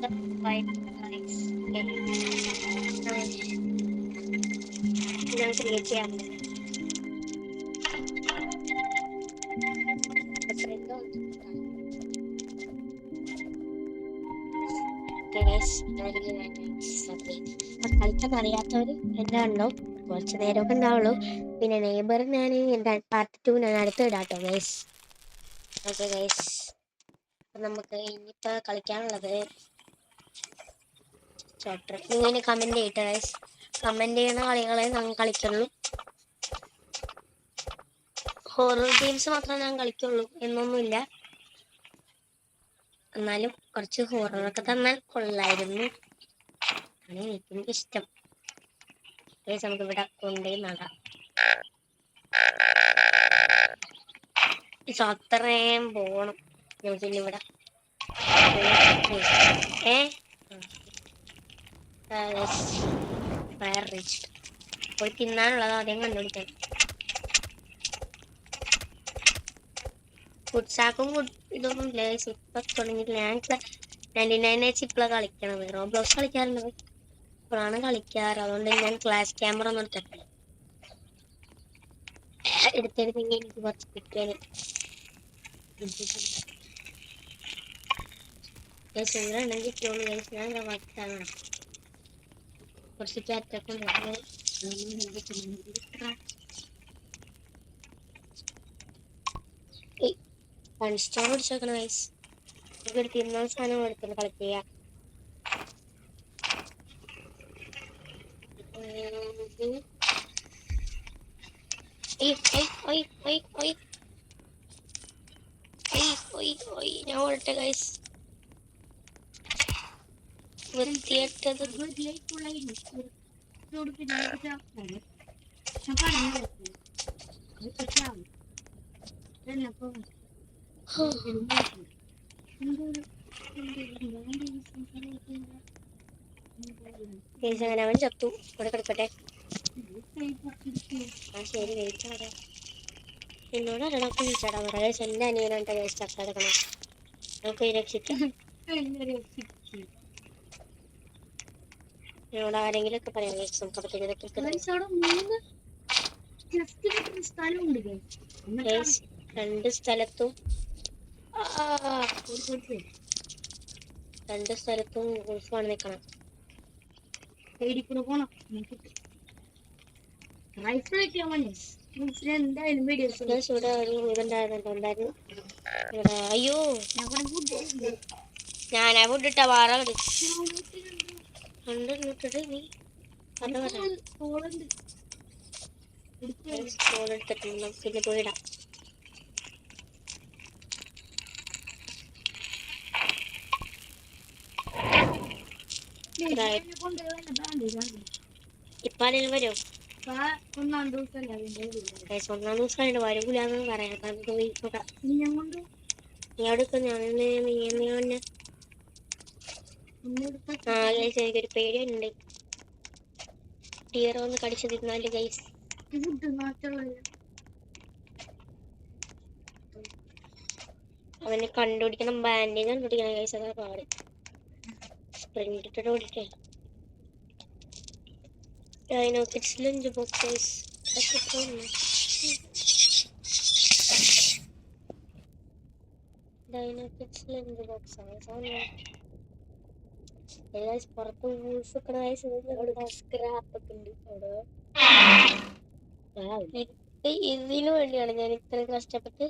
ഞാൻ ക്രിയേറ്റ് ചെയ്യാം. കളിക്കാൻ അറിയാത്തവർ എന്നെ ഉണ്ടോ കുറച്ച് നേരമൊക്കെ ഉണ്ടാവുള്ളൂ. പിന്നെ നെയ്ബർ ഞാൻ പാർട്ട് 2 ഞാൻ അടുത്ത് ഇടാട്ടോ ഗൈസ്. ഓക്കെ ഗൈസ്, നമുക്ക് ഇനിയിപ്പോ കളിക്കാനുള്ളത് ചോട്ടർ. നിങ്ങൾ കമന്റ് ചെയ്യട്ടെ ഗൈസ്. കമന്റ് ചെയ്യുന്ന കളികളെ ഞാൻ കളിക്കുള്ളൂ. ഹൊറർ ഗെയിംസ് മാത്രമേ ഞാൻ കളിക്കുള്ളൂ എന്നൊന്നുമില്ല. എന്നാലും കുറച്ച് ഹൊററൊക്കെ തന്നാൽ കൊള്ളായിരുന്നു. എനിക്കിഷ്ടം. നമുക്ക് ഇവിടെ കൊണ്ടുപോയി നടാം. അത്രയും പോണം നമുക്കിനി ഇവിടെ. പോയി തിന്നാനുള്ളത് ആദ്യം കണ്ടുപിടിക്കാൻ. ഫുഡ് സാക്കും ഇതൊന്നും ഇല്ല. ഇപ്പൊ തുടങ്ങിയിട്ടില്ല. ഞാൻ 99 ഇപ്പോഴാണ് കളിക്കണത്. റോബ്ലോക്സ് കളിക്കാറുണ്ട്, ഇപ്പോഴാണ് കളിക്കാറ്. അതുകൊണ്ട് ഞാൻ ക്ലാസ് ക്യാമറ ഒന്നും എടുത്തെടുത്തെങ്കിൽ എനിക്ക് കുറച്ച് കിട്ടിയാൽ ഉണ്ടെങ്കിൽ ഞാൻ വർക്കാണ്. കുറച്ച് ക്യാറ്റൊക്കെ സ്റ്റോൺ പിടിച്ചോക്കണം ഗൈസ്. ഇവിടെ തിന്നാൻ സാധനം എടുത്തിട്ട് കളക്ട് ചെയ്യാം. ഞാൻ ഓടട്ടെ ഗൈസ്. വൃത്തിയായിട്ടത് അങ്ങനെ അവൻ ചത്തു. ഇവിടെ കിടക്കട്ടെ. ശരി, വെയിറ്റ് ആടെ. എന്നോട് അരടൊക്കെ വിളിച്ചാടാ പറയാ. എന്റെ അനിയനായിട്ട് വേസ്റ്റ് അടക്കണം. നമുക്ക് രക്ഷിക്കാം. എന്നോട് ആരെങ്കിലും ഒക്കെ പറയാം. രണ്ട് സ്ഥലത്തും ഉൾഫാണ് നിൽക്കണം. അയ്യോ, ഞാനാ ഫുഡ് ഇട്ട വാറ കണ്ടിട്ട് നീ എടുത്തിട്ടുണ്ട്. പിന്നെ പോയിടാം. ഇപ്പാലും വരും. ഒന്നാം ദിവസമായിട്ട് വരൂലെന്ന് പറയാം. നീ അവിടെ എനിക്കൊരു പേടിയുണ്ട്. ഡിയർ ഒന്ന് കടിച്ചു തിന്നാല് ഗൈസ്. അവനെ കണ്ടുപിടിക്കണം. ബാൻഡിങ് കണ്ടുപിടിക്കണം ഗൈസ്. അതാ പാട്. സ്പ്രിന്റ് ഇട്ടിട്ട് ഓടിക്കേ. ഡൈനോക്കിഡ്സ് ലഞ്ച് ബോക്സസ് പുറത്ത് ഇതിനു വേണ്ടിയാണ് ഞാൻ ഇത്ര കഷ്ടപ്പെട്ട്.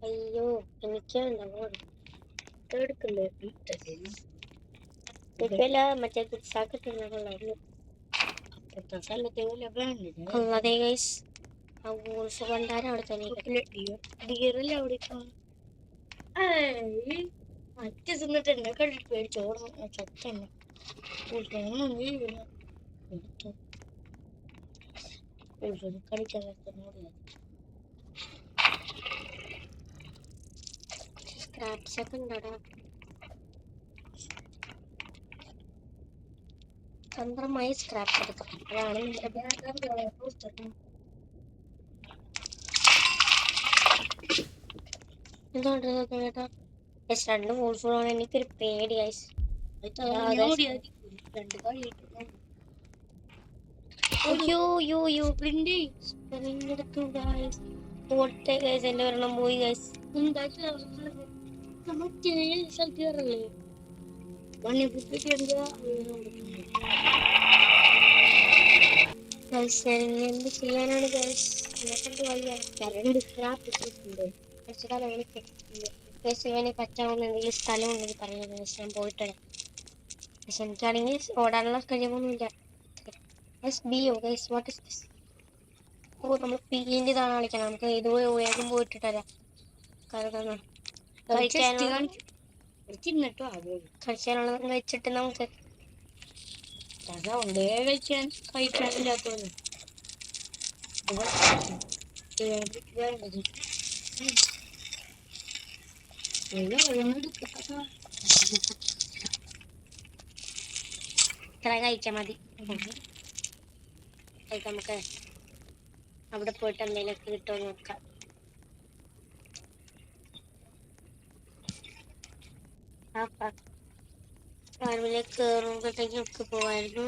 അയ്യോ, എനിക്കുണ്ടാവോ എടുക്കണ്ടേ? ഇപ്പല്ല മറ്റേ കുസാക്കിട്ടുണ്ടായിരുന്നു. അതെ ഗൈസ്, ആ വോൾഫ് കൊണ്ടാരം അവിടെ തന്നെ. ഡിയറിൽ അവിടെ മറ്റു തിന്നിട്ട് എന്നെ കണ്ടിട്ട് പേടിച്ചോടുന്നു. ചത്തന്നെ കളിക്കാൻ സ്ക്രാപ്സ് ഒക്കെ ഉണ്ടടാ. സ്വന്തമായി സ്ക്രാപ്സ് എടുക്കാം. അതാണ് എന്തുകൊണ്ട് കേട്ടാ. ഗൈസ് രണ്ടും ഫുൾ ആണ്. എനിക്കൊരു പേടി ഗൈസ്. എന്റെ ഒരെണ്ണം പോയി ഗൈസ്. എന്ത് ചെയ്യാനാണ് ഗൈസ്? ഇവന് പറ്റാവുന്ന എന്തെങ്കിലും സ്ഥലം ഉണ്ടെങ്കിൽ പറയുന്നത് ഗൈസ്, ഞാൻ പോയിട്ട് പക്ഷെ എനിക്കാണെങ്കിൽ ഓടാനുള്ള കഴിവൊന്നുമില്ല. ഓ നമ്മൾ പീൻ്റെ ഇതാണ് കളിക്കണം. നമുക്ക് ഇതുപോലെ വേഗം പോയിട്ടിട്ടല്ല കഴിക്കാനുള്ളത് വെച്ചിട്ട് നമുക്ക് കഴിക്കാനില്ലാത്തത് ഇത്ര കഴിച്ചാൽ മതി. നമുക്ക് അവിടെ പോയിട്ട് എന്തെങ്കിലുമൊക്കെ കിട്ടുമോ നോക്കാം. ഫാർമിലേക്ക് കയറുമ്പോഴത്തേക്കും ഒക്കെ പോവായിരുന്നു.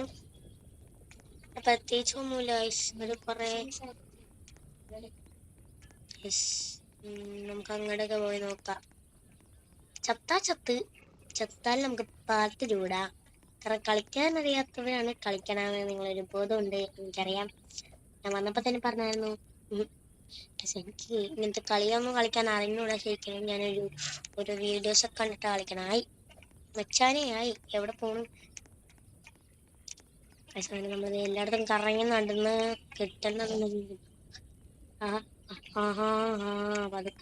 പ്രത്യേകിച്ച് ഒന്നുമില്ല. ഒരു കുറെ നമുക്ക് അങ്ങോട്ടൊക്കെ പോയി നോക്കാം. ചത്താൽ നമുക്ക് പാർട്ട് ചൂടാ. കാരണം കളിക്കാൻ അറിയാത്തവരാണ് കളിക്കണമെന്ന് നിങ്ങളൊരു ബോധമുണ്ട്, എനിക്കറിയാം. ഞാൻ വന്നപ്പോ തന്നെ പറഞ്ഞായിരുന്നു. പക്ഷെ എനിക്ക് ഇങ്ങനത്തെ കളിയൊന്നും കളിക്കാൻ അറിഞ്ഞൂടാ ശരിക്കും. ഞാനൊരു വീഡിയോസ് ഒക്കെ കണ്ടിട്ട് കളിക്കണായി വെച്ചാനേ ആയി. എവിടെ പോണു? പക്ഷേ നമ്മൾ എല്ലായിടത്തും കറങ്ങി നടന്ന് കിട്ടുന്നുണ്ടെങ്കിൽ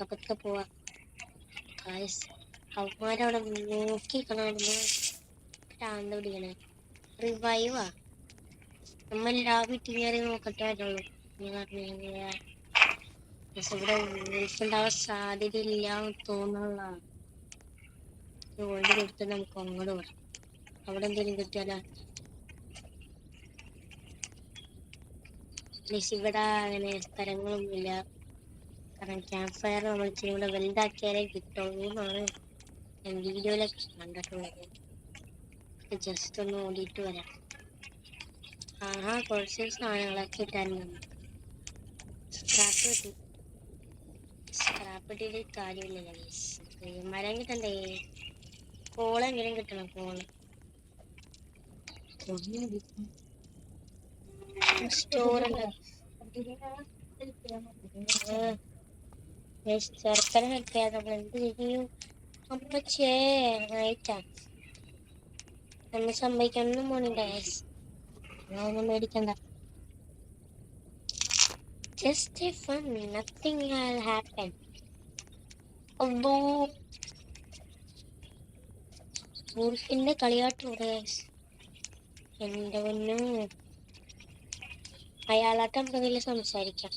പതുക്കെ പോവാ. അവന്മാരവിടെ നോക്കിക്കണായിരുന്നു. ഭ്രാന്ത് പിടിക്കണേ. റിവൈവാ നമ്മൾ വീട്ടിൽ കയറി നോക്കട്ടെ ആയിട്ടുള്ളൂ. ഇവിടെ വീട്ടുണ്ടാവാൻ സാധ്യതയില്ല തോന്നുള്ള ഓടി കൊടുത്ത് നമുക്ക് അങ്ങോട്ട് പോകാം. അവിടെ എന്തെങ്കിലും കിട്ടിയാലോ? ഇവിടെ അങ്ങനെ സ്ഥലങ്ങളൊന്നുമില്ല. കാരണം ക്യാമ്പ് ഫയർ നമ്മൾ ഇച്ചിരി കൂടെ വലുതാക്കിയാലേ കിട്ടുള്ളൂ എന്നാണ് ഞാൻ വീഡിയോയിലൊക്കെ കണ്ടിട്ടുള്ളത്. ജസ്റ്റ് ഒന്ന് ഓടിയിട്ട് വരാം. കുറച്ച് സാധനങ്ങളൊക്കെ കിട്ടാനുണ്ട്. സ്ക്രാപ്പ് കിട്ടിയിട്ട് കാര്യമില്ല. മരം കിട്ടണ്ടേ? കോളെങ്കിലും കിട്ടണം. കോള് സ്റ്റോറുണ്ട്. ചെറുക്കനെ കിട്ടിയാൽ നമ്മൾ എന്ത് ചെയ്യും? അപ്പച്ചേ ആയിട്ടാ നമ്മൾ സമ്മതിക്കാനൊന്നും പോണില്ല. ഒന്നും മേടിക്കണ്ട. Just a fun, nothing will happen. Although ൂർഫിന്റെ കളിയാട്ടൂടെ എന്റെ പൊന്നു, അയാളായിട്ട് നമുക്കെന്തെങ്കിലും സംസാരിക്കാം.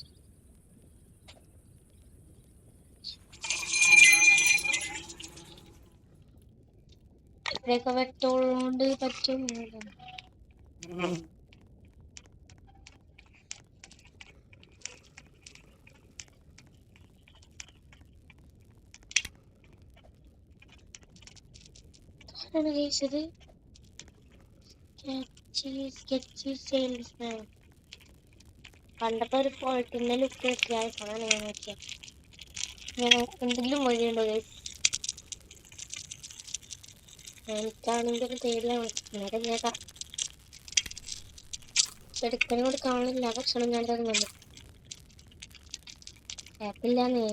ഇതൊക്കെ വെട്ടോളുകൊണ്ട് പറ്റും. കഴിച്ചത് പണ്ടത്തെ ഒരു ഫോൾട്ടിന്റെ ലുക്ക് കിട്ടിയാൽ സാധനം ഞാൻ നോക്കിയ എന്തെങ്കിലും വഴിയുണ്ടോ? എനിക്കാണെങ്കിൽ ഒരു തേടിയാണ്. നേരെ കേൾക്കാം. ചെടുക്കനോട് കാണില്ല ഭക്ഷണം ഞാൻ തരുന്നുണ്ട്. ആപ്പില്ലാന്നേ.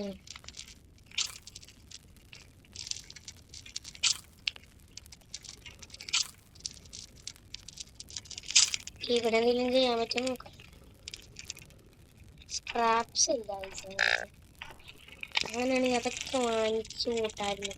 ഇവിടെ എന്തെങ്കിലും ചെയ്യാൻ പറ്റും നോക്കാം. സ്ക്രാപ്സ് ഇല്ല. അങ്ങനെയാണെങ്കിൽ അതൊക്കെ വാങ്ങിച്ചു കൂട്ടായിരുന്നു.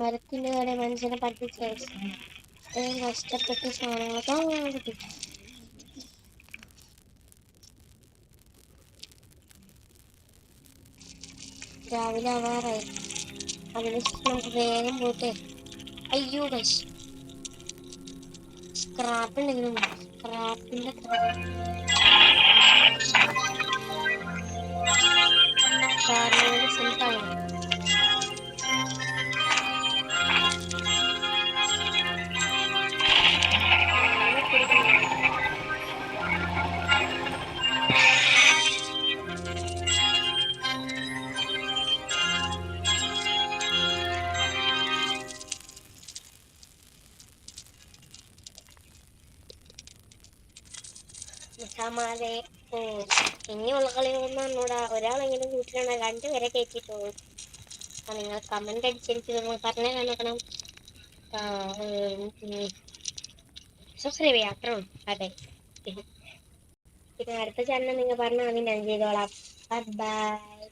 മരത്തിന്റെ കട മനുഷ്യനെ പഠിപ്പിച്ച കഷ്ടപ്പെട്ട് സാധനങ്ങളൊക്കെ കിട്ടി. രാവിലെ ആവാറായി. അതിനുശേഷം നമുക്ക് വേഗം പോട്ടെ. അയ്യോ സ്ക്രാപ്പ് ഉണ്ടെങ്കിലും സ്ക്രാപ്പിന്റെ കാരണങ്ങൾ സെൽഫ് ആകണം. സമാധേ ഓ ഇനിയുള്ള കളികളൊന്നും എന്നോട് ഒരാളെങ്കിലും കൂട്ടിലാണ് 2 പേരെ കയറ്റിയിട്ടുള്ളൂ. അപ്പൊ നിങ്ങൾ കമന്റ് അടിച്ചെനിക്ക് നിങ്ങൾ പറഞ്ഞു നോക്കണം. സബ്സ്ക്രൈബ് ചെയ്യാം, അത്രേ ഉള്ളൂ. അതെ, പിന്നെ അടുത്ത ചാനൽ നിങ്ങൾ പറഞ്ഞാൽ ഞാൻ ചെയ്തോളാം. ബൈ.